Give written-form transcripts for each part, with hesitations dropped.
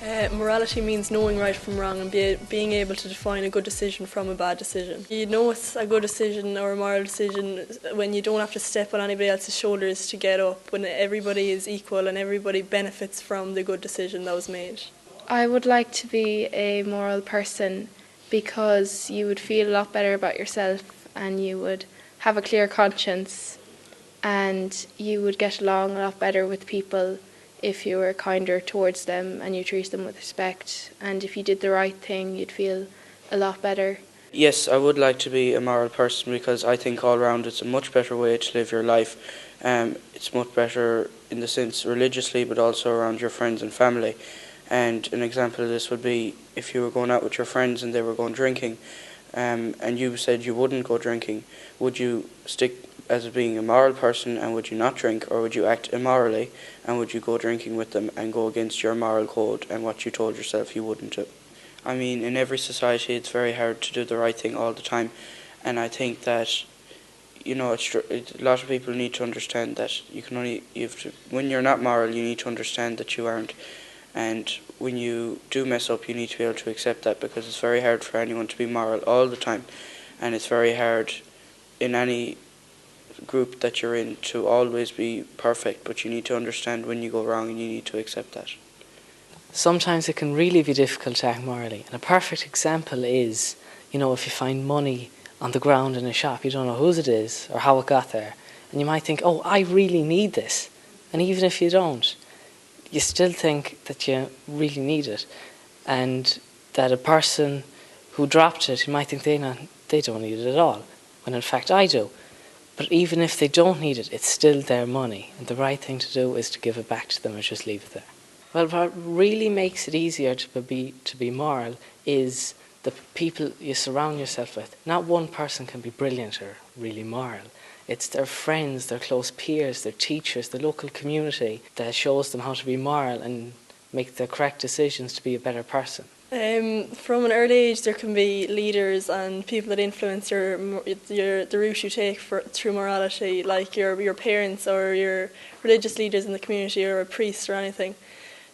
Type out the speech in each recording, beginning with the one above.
Morality means knowing right from wrong and being able to define a good decision from a bad decision. You know it's a good decision or a moral decision when you don't have to step on anybody else's shoulders to get up, when everybody is equal and everybody benefits from the good decision that was made. I would like to be a moral person because you would feel a lot better about yourself and you would have a clear conscience and you would get along a lot better with people if you were kinder towards them and you treat them with respect, and if you did the right thing you'd feel a lot better. Yes, I would like to be a moral person because I think all round it's a much better way to live your life. It's much better in the sense religiously but also around your friends and family. And an example of this would be if you were going out with your friends and they were going drinking, and you said you wouldn't go drinking, would you stick as being a moral person and would you not drink, or would you act immorally and would you go drinking with them and go against your moral code and what you told yourself you wouldn't do? I mean, in every society it's very hard to do the right thing all the time, and I think that a lot of people need to understand that when you're not moral you need to understand that you aren't, and when you do mess up you need to be able to accept that, because it's very hard for anyone to be moral all the time, and it's very hard in any group that you're in to always be perfect, but you need to understand when you go wrong and you need to accept that. Sometimes it can really be difficult to act morally, and a perfect example is, if you find money on the ground in a shop, you don't know whose it is or how it got there, and you might think, oh, I really need this, and even if you don't, you still think that you really need it, and that a person who dropped it, you might think they don't need it at all, when in fact I do. But even if they don't need it, it's still their money, and the right thing to do is to give it back to them or just leave it there. Well, what really makes it easier to be moral is the people you surround yourself with. Not one person can be brilliant or really moral. It's their friends, their close peers, their teachers, the local community that shows them how to be moral and make the correct decisions to be a better person. From an early age there can be leaders and people that influence the route you take through morality, like your parents or your religious leaders in the community or a priest or anything.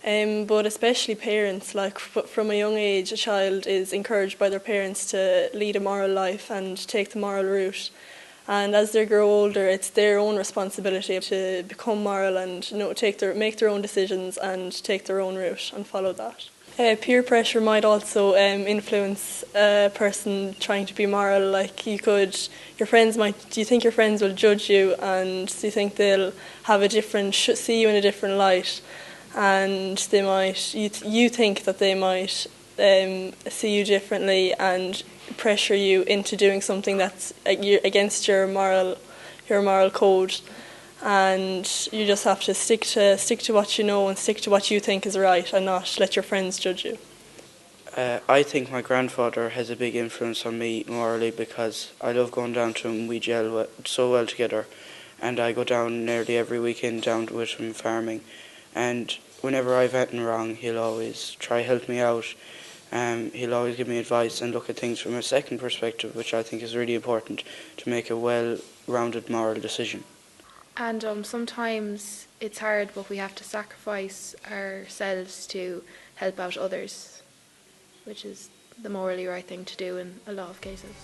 But especially parents, like from a young age a child is encouraged by their parents to lead a moral life and take the moral route. And as they grow older, it's their own responsibility to become moral and make their own decisions and take their own route and follow that. Peer pressure might also influence a person trying to be moral. Like do you think your friends will judge you, and do you think they'll have see you in a different light, and you think that they might see you differently and pressure you into doing something that's against your moral code, and you just have to stick to what you know and stick to what you think is right and not let your friends judge you. I think my grandfather has a big influence on me morally, because I love going down to him. We gel so well together, and I go down nearly every weekend down with him farming, and whenever I've anything wrong he'll always try help me out. He'll always give me advice and look at things from a second perspective, which I think is really important to make a well-rounded moral decision. And sometimes it's hard, but we have to sacrifice ourselves to help out others, which is the morally right thing to do in a lot of cases.